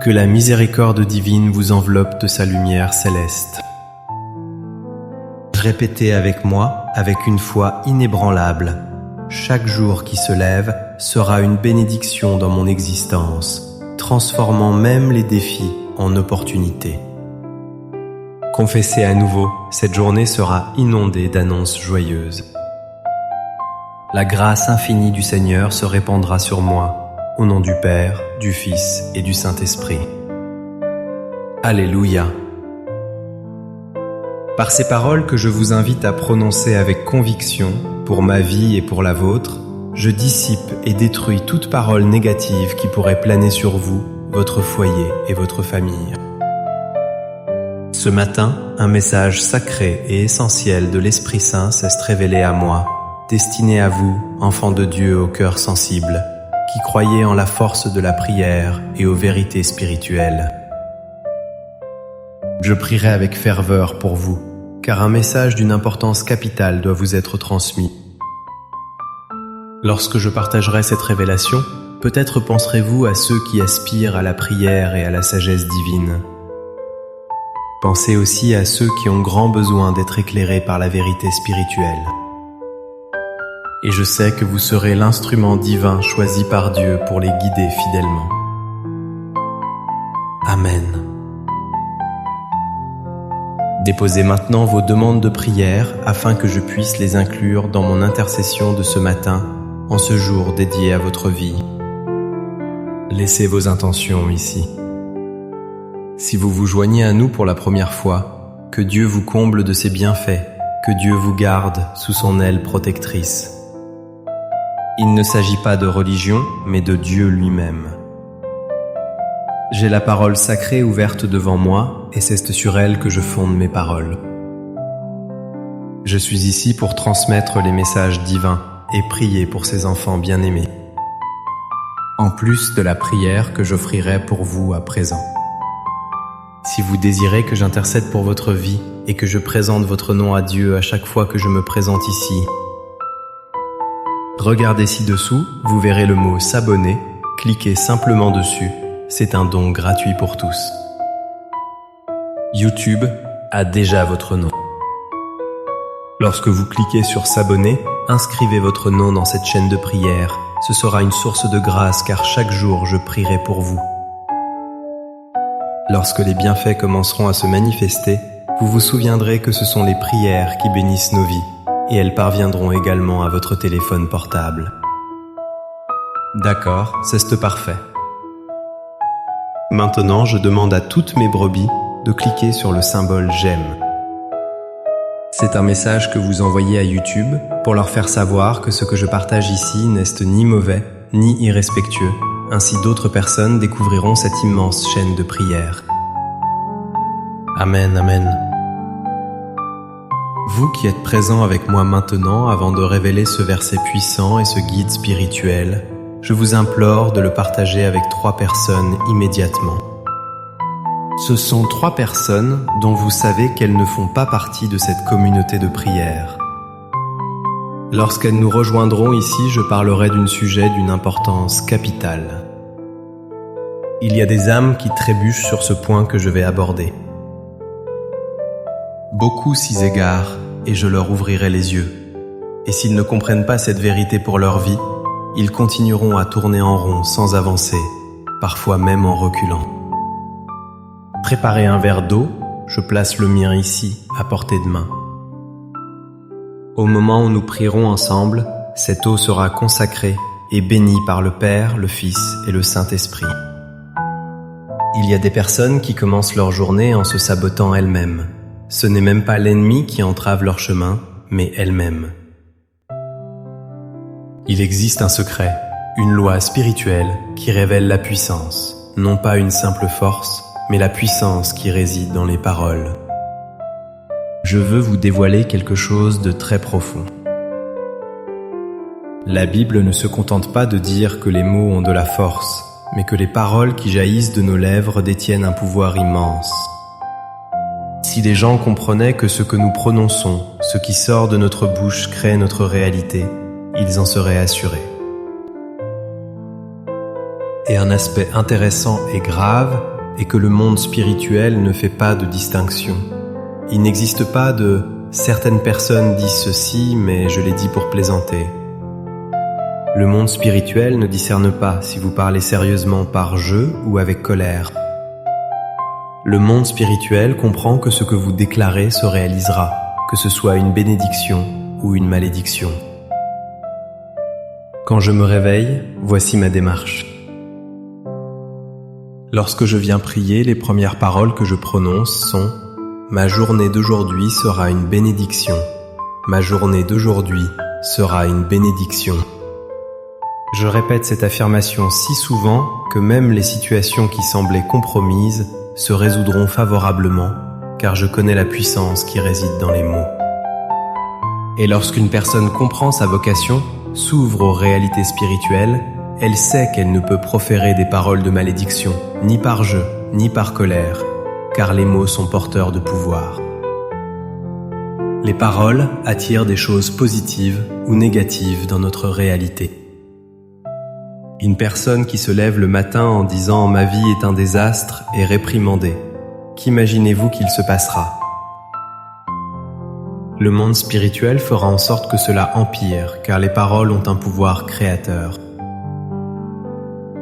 Que la miséricorde divine vous enveloppe de sa lumière céleste. Répétez avec moi, avec une foi inébranlable. Chaque jour qui se lève sera une bénédiction dans mon existence, transformant même les défis en opportunités. Confessez à nouveau, cette journée sera inondée d'annonces joyeuses. La grâce infinie du Seigneur se répandra sur moi, au nom du Père, du Fils et du Saint-Esprit. Alléluia. Par ces paroles que je vous invite à prononcer avec conviction, pour ma vie et pour la vôtre, je dissipe et détruis toute parole négative qui pourrait planer sur vous, votre foyer et votre famille. Ce matin, un message sacré et essentiel de l'Esprit Saint s'est révélé à moi, destiné à vous, enfants de Dieu au cœur sensible, qui croyez en la force de la prière et aux vérités spirituelles. Je prierai avec ferveur pour vous, car un message d'une importance capitale doit vous être transmis. Lorsque je partagerai cette révélation, peut-être penserez-vous à ceux qui aspirent à la prière et à la sagesse divine. Pensez aussi à ceux qui ont grand besoin d'être éclairés par la vérité spirituelle. Et je sais que vous serez l'instrument divin choisi par Dieu pour les guider fidèlement. Amen. Déposez maintenant vos demandes de prière afin que je puisse les inclure dans mon intercession de ce matin, en ce jour dédié à votre vie. Laissez vos intentions ici. Si vous vous joignez à nous pour la première fois, que Dieu vous comble de ses bienfaits, que Dieu vous garde sous son aile protectrice. Il ne s'agit pas de religion, mais de Dieu lui-même. J'ai la parole sacrée ouverte devant moi, et c'est sur elle que je fonde mes paroles. Je suis ici pour transmettre les messages divins et prier pour ces enfants bien-aimés, en plus de la prière que j'offrirai pour vous à présent. Si vous désirez que j'intercède pour votre vie et que je présente votre nom à Dieu à chaque fois que je me présente ici, regardez ci-dessous, vous verrez le mot « S'abonner », cliquez simplement dessus, c'est un don gratuit pour tous. YouTube a déjà votre nom. Lorsque vous cliquez sur « S'abonner », inscrivez votre nom dans cette chaîne de prière. Ce sera une source de grâce car chaque jour je prierai pour vous. Lorsque les bienfaits commenceront à se manifester, vous vous souviendrez que ce sont les prières qui bénissent nos vies et elles parviendront également à votre téléphone portable. D'accord, c'est parfait. Maintenant, je demande à toutes mes brebis de cliquer sur le symbole « J'aime ». C'est un message que vous envoyez à YouTube pour leur faire savoir que ce que je partage ici n'est ni mauvais ni irrespectueux. Ainsi d'autres personnes découvriront cette immense chaîne de prière. Amen, amen. Vous qui êtes présents avec moi maintenant avant de révéler ce verset puissant et ce guide spirituel, je vous implore de le partager avec 3 personnes immédiatement. Ce sont 3 personnes dont vous savez qu'elles ne font pas partie de cette communauté de prière. Lorsqu'elles nous rejoindront ici, je parlerai d'un sujet d'une importance capitale. Il y a des âmes qui trébuchent sur ce point que je vais aborder. Beaucoup s'y égarent et je leur ouvrirai les yeux. Et s'ils ne comprennent pas cette vérité pour leur vie, ils continueront à tourner en rond sans avancer, parfois même en reculant. Préparez un verre d'eau, je place le mien ici, à portée de main. Au moment où nous prierons ensemble, cette eau sera consacrée et bénie par le Père, le Fils et le Saint-Esprit. Il y a des personnes qui commencent leur journée en se sabotant elles-mêmes. Ce n'est même pas l'ennemi qui entrave leur chemin, mais elles-mêmes. Il existe un secret, une loi spirituelle qui révèle la puissance, non pas une simple force, mais la puissance qui réside dans les paroles. Je veux vous dévoiler quelque chose de très profond. La Bible ne se contente pas de dire que les mots ont de la force, mais que les paroles qui jaillissent de nos lèvres détiennent un pouvoir immense. Si les gens comprenaient que ce que nous prononçons, ce qui sort de notre bouche crée notre réalité, ils en seraient assurés. Et un aspect intéressant et grave et que le monde spirituel ne fait pas de distinction. Il n'existe pas de « certaines personnes disent ceci, mais je l'ai dit pour plaisanter ». Le monde spirituel ne discerne pas si vous parlez sérieusement par jeu ou avec colère. Le monde spirituel comprend que ce que vous déclarez se réalisera, que ce soit une bénédiction ou une malédiction. Quand je me réveille, voici ma démarche. Lorsque je viens prier, les premières paroles que je prononce sont « Ma journée d'aujourd'hui sera une bénédiction. Ma journée d'aujourd'hui sera une bénédiction. » Je répète cette affirmation si souvent que même les situations qui semblaient compromises se résoudront favorablement, car je connais la puissance qui réside dans les mots. Et lorsqu'une personne comprend sa vocation, s'ouvre aux réalités spirituelles, elle sait qu'elle ne peut proférer des paroles de malédiction, ni par jeu, ni par colère, car les mots sont porteurs de pouvoir. Les paroles attirent des choses positives ou négatives dans notre réalité. Une personne qui se lève le matin en disant « Ma vie est un désastre » est réprimandée. Qu'imaginez-vous qu'il se passera? Le monde spirituel fera en sorte que cela empire, car les paroles ont un pouvoir créateur.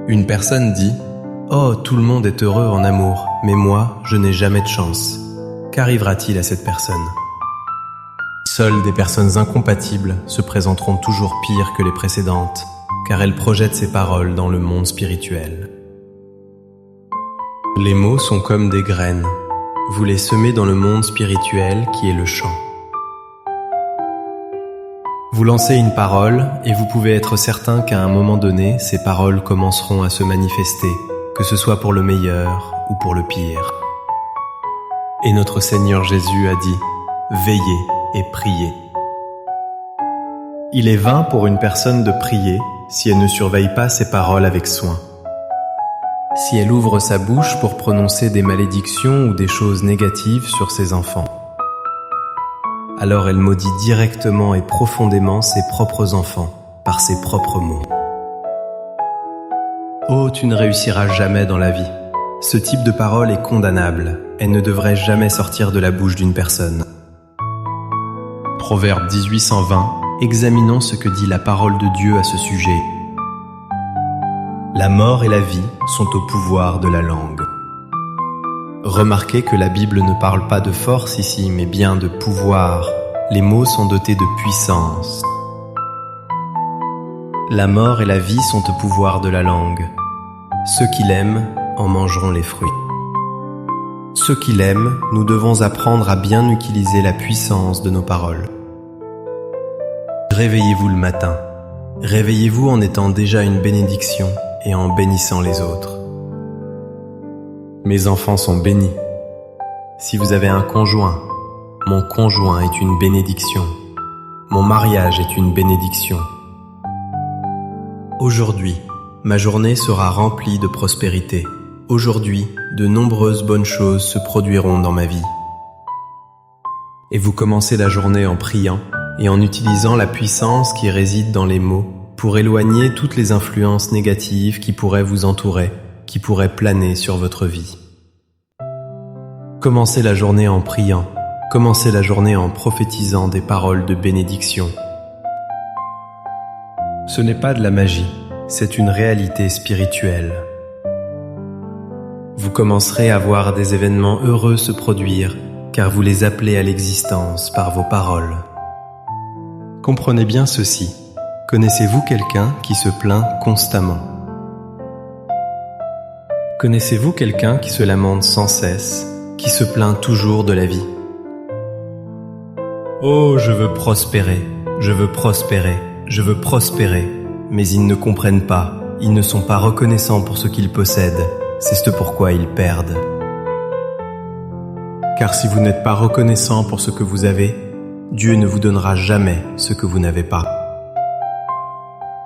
Une personne dit « Oh, tout le monde est heureux en amour, mais moi, je n'ai jamais de chance. » Qu'arrivera-t-il à cette personne? Seules des personnes incompatibles se présenteront toujours pires que les précédentes, car elles projettent ces paroles dans le monde spirituel. Les mots sont comme des graines. Vous les semez dans le monde spirituel qui est le champ. Vous lancez une parole et vous pouvez être certain qu'à un moment donné, ces paroles commenceront à se manifester, que ce soit pour le meilleur ou pour le pire. Et notre Seigneur Jésus a dit « Veillez et priez ». Il est vain pour une personne de prier si elle ne surveille pas ses paroles avec soin. Si elle ouvre sa bouche pour prononcer des malédictions ou des choses négatives sur ses enfants, alors elle maudit directement et profondément ses propres enfants par ses propres mots. Oh, tu ne réussiras jamais dans la vie. Ce type de parole est condamnable. Elle ne devrait jamais sortir de la bouche d'une personne. Proverbe 18:20. Examinons ce que dit la parole de Dieu à ce sujet. La mort et la vie sont au pouvoir de la langue. Remarquez que la Bible ne parle pas de force ici, mais bien de pouvoir. Les mots sont dotés de puissance. La mort et la vie sont au pouvoir de la langue. Ceux qui l'aiment en mangeront les fruits. Ceux qui l'aiment, nous devons apprendre à bien utiliser la puissance de nos paroles. Réveillez-vous le matin. Réveillez-vous en étant déjà une bénédiction et en bénissant les autres. Mes enfants sont bénis. Si vous avez un conjoint, mon conjoint est une bénédiction. Mon mariage est une bénédiction. Aujourd'hui, ma journée sera remplie de prospérité. Aujourd'hui, de nombreuses bonnes choses se produiront dans ma vie. Et vous commencez la journée en priant et en utilisant la puissance qui réside dans les mots pour éloigner toutes les influences négatives qui pourraient vous entourer, qui pourraient planer sur votre vie. Commencez la journée en priant, commencez la journée en prophétisant des paroles de bénédiction. Ce n'est pas de la magie, c'est une réalité spirituelle. Vous commencerez à voir des événements heureux se produire, car vous les appelez à l'existence par vos paroles. Comprenez bien ceci. Connaissez-vous quelqu'un qui se plaint constamment? Connaissez-vous quelqu'un qui se lamente sans cesse, qui se plaint toujours de la vie? Oh, je veux prospérer, je veux prospérer, je veux prospérer. Mais ils ne comprennent pas, ils ne sont pas reconnaissants pour ce qu'ils possèdent, c'est ce pourquoi ils perdent. Car si vous n'êtes pas reconnaissant pour ce que vous avez, Dieu ne vous donnera jamais ce que vous n'avez pas.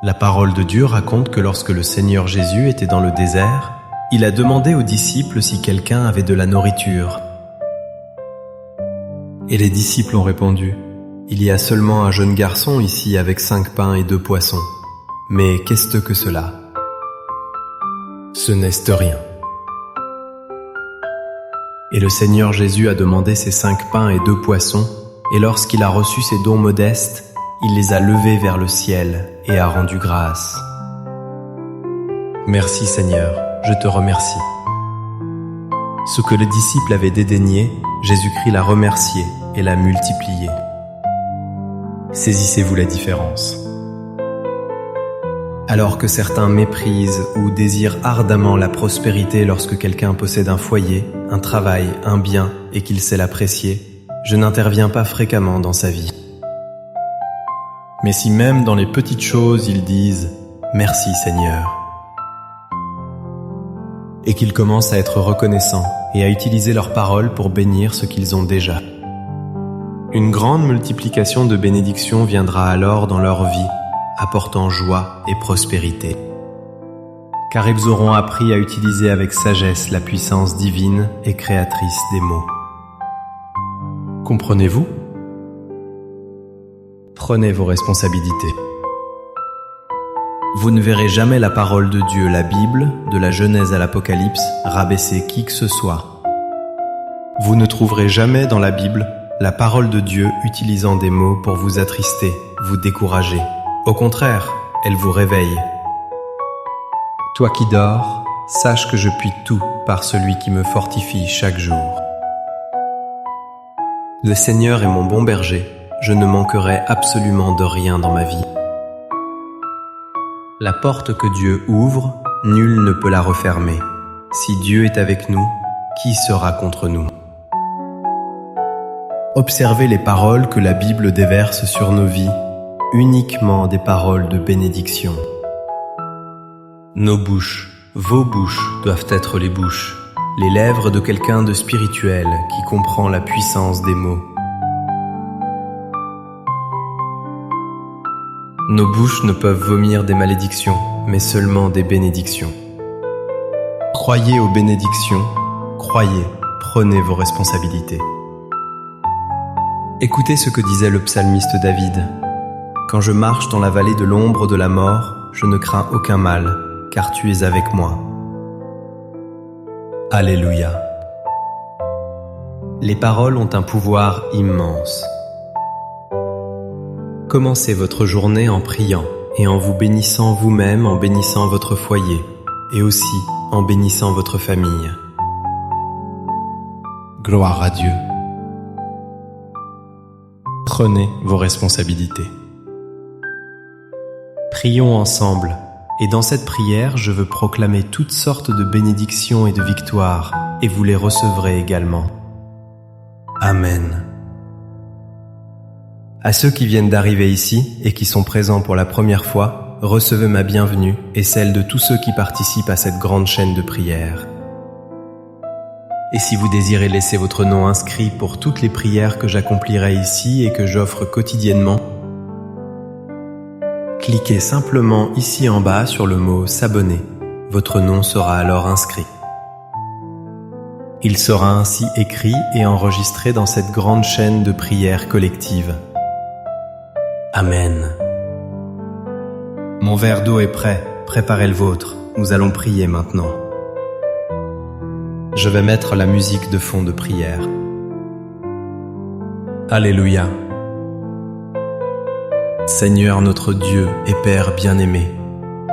La parole de Dieu raconte que lorsque le Seigneur Jésus était dans le désert, il a demandé aux disciples si quelqu'un avait de la nourriture. Et les disciples ont répondu, « Il y a seulement un jeune garçon ici avec 5 pains et 2 poissons. Mais qu'est-ce que cela? Ce n'est rien. » Et le Seigneur Jésus a demandé ces 5 pains et 2 poissons, et lorsqu'il a reçu ces dons modestes, il les a levés vers le ciel et a rendu grâce. Merci Seigneur, je te remercie. Ce que les disciples avaient dédaigné, Jésus-Christ l'a remercié et l'a multiplié. Saisissez-vous la différence. Alors que certains méprisent ou désirent ardemment la prospérité lorsque quelqu'un possède un foyer, un travail, un bien et qu'il sait l'apprécier, je n'interviens pas fréquemment dans sa vie. Mais si même dans les petites choses ils disent « Merci Seigneur » et qu'ils commencent à être reconnaissants et à utiliser leurs paroles pour bénir ce qu'ils ont déjà. Une grande multiplication de bénédictions viendra alors dans leur vie, apportant joie et prospérité. Car ils auront appris à utiliser avec sagesse la puissance divine et créatrice des mots. Comprenez-vous? Prenez vos responsabilités. Vous ne verrez jamais la parole de Dieu, la Bible, de la Genèse à l'Apocalypse, rabaisser qui que ce soit. Vous ne trouverez jamais dans la Bible la parole de Dieu utilisant des mots pour vous attrister, vous décourager. Au contraire, elle vous réveille. Toi qui dors, sache que je puis tout par celui qui me fortifie chaque jour. Le Seigneur est mon bon berger, je ne manquerai absolument de rien dans ma vie. La porte que Dieu ouvre, nul ne peut la refermer. Si Dieu est avec nous, qui sera contre nous? Observez les paroles que la Bible déverse sur nos vies, uniquement des paroles de bénédiction. Nos bouches, vos bouches doivent être les bouches, les lèvres de quelqu'un de spirituel qui comprend la puissance des mots. Nos bouches ne peuvent vomir des malédictions, mais seulement des bénédictions. Croyez aux bénédictions, croyez, prenez vos responsabilités. Écoutez ce que disait le psalmiste David. « Quand je marche dans la vallée de l'ombre de la mort, je ne crains aucun mal, car tu es avec moi. » Alléluia. Les paroles ont un pouvoir immense. Commencez votre journée en priant et en vous bénissant vous-même, en bénissant votre foyer et aussi en bénissant votre famille. Gloire à Dieu. Prenez vos responsabilités. Prions ensemble, et dans cette prière, je veux proclamer toutes sortes de bénédictions et de victoires, et vous les recevrez également. Amen. À ceux qui viennent d'arriver ici et qui sont présents pour la première fois, recevez ma bienvenue et celle de tous ceux qui participent à cette grande chaîne de prières. Et si vous désirez laisser votre nom inscrit pour toutes les prières que j'accomplirai ici et que j'offre quotidiennement, cliquez simplement ici en bas sur le mot « S'abonner ». Votre nom sera alors inscrit. Il sera ainsi écrit et enregistré dans cette grande chaîne de prières collectives. Amen. Mon verre d'eau est prêt, préparez le vôtre, nous allons prier maintenant. Je vais mettre la musique de fond de prière. Alléluia. Seigneur notre Dieu et Père bien-aimé,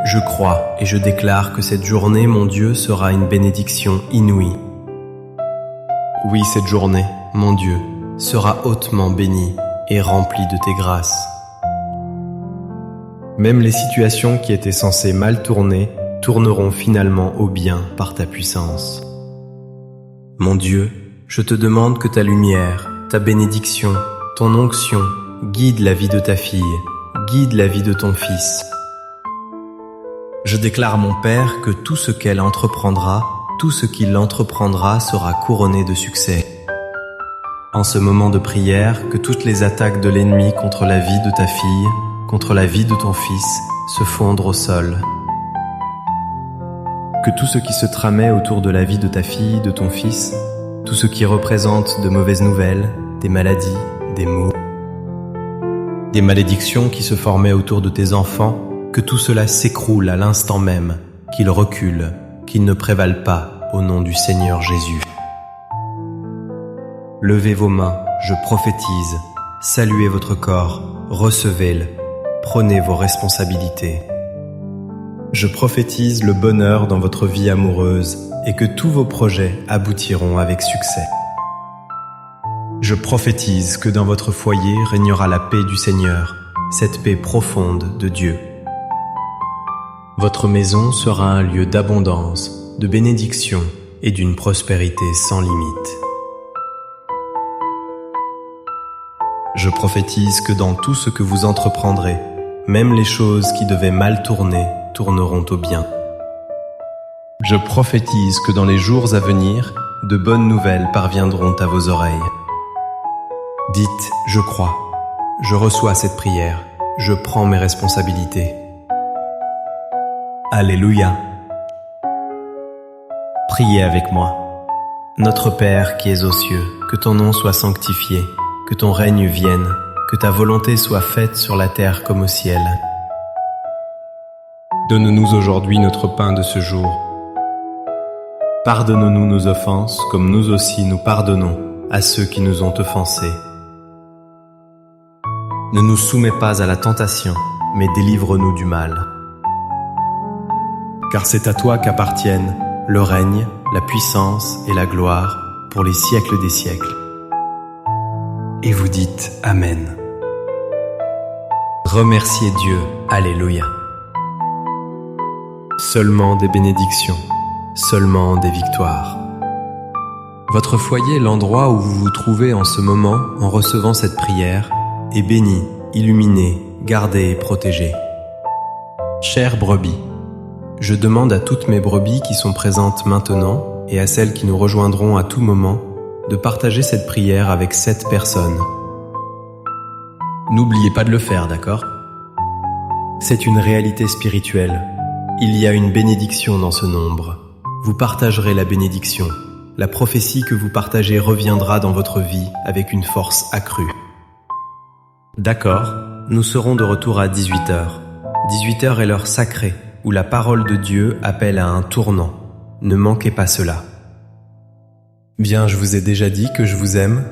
je crois et je déclare que cette journée, mon Dieu, sera une bénédiction inouïe. Oui, cette journée, mon Dieu, sera hautement bénie et remplie de tes grâces. Même les situations qui étaient censées mal tourner tourneront finalement au bien par ta puissance. Mon Dieu, je te demande que ta lumière, ta bénédiction, ton onction guide la vie de ta fille, guide la vie de ton fils. Je déclare, mon Père, que tout ce qu'elle entreprendra, tout ce qu'il entreprendra sera couronné de succès. En ce moment de prière, que toutes les attaques de l'ennemi contre la vie de ta fille, contre la vie de ton fils, se fondent au sol. Que tout ce qui se tramait autour de la vie de ta fille, de ton fils, tout ce qui représente de mauvaises nouvelles, des maladies, des maux, des malédictions qui se formaient autour de tes enfants, que tout cela s'écroule à l'instant même, qu'il recule, qu'il ne prévale pas au nom du Seigneur Jésus. Levez vos mains, je prophétise. Saluez votre corps, recevez-le. Prenez vos responsabilités. Je prophétise le bonheur dans votre vie amoureuse et que tous vos projets aboutiront avec succès. Je prophétise que dans votre foyer régnera la paix du Seigneur, cette paix profonde de Dieu. Votre maison sera un lieu d'abondance, de bénédiction et d'une prospérité sans limite. Je prophétise que dans tout ce que vous entreprendrez, même les choses qui devaient mal tourner, tourneront au bien. Je prophétise que dans les jours à venir, de bonnes nouvelles parviendront à vos oreilles. Dites, je crois, je reçois cette prière, je prends mes responsabilités. Alléluia. Priez avec moi. Notre Père qui es aux cieux, que ton nom soit sanctifié, que ton règne vienne, que ta volonté soit faite sur la terre comme au ciel. Donne-nous aujourd'hui notre pain de ce jour. Pardonne-nous nos offenses, comme nous aussi nous pardonnons à ceux qui nous ont offensés. Ne nous soumets pas à la tentation, mais délivre-nous du mal. Car c'est à toi qu'appartiennent le règne, la puissance et la gloire pour les siècles des siècles. Et vous dites Amen. Remerciez Dieu, Alléluia. Seulement des bénédictions, seulement des victoires. Votre foyer, l'endroit où vous vous trouvez en ce moment en recevant cette prière, est béni, illuminé, gardé et protégé. Chères brebis, je demande à toutes mes brebis qui sont présentes maintenant et à celles qui nous rejoindront à tout moment de partager cette prière avec 7 personnes. N'oubliez pas de le faire, d'accord? C'est une réalité spirituelle. Il y a une bénédiction dans ce nombre. Vous partagerez la bénédiction. La prophétie que vous partagez reviendra dans votre vie avec une force accrue. D'accord, nous serons de retour à 18h. 18h est l'heure sacrée où la parole de Dieu appelle à un tournant. Ne manquez pas cela. Bien, je vous ai déjà dit que je vous aime.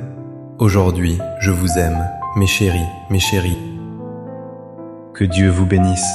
Aujourd'hui, je vous aime, mes chéris, mes chéris. Que Dieu vous bénisse.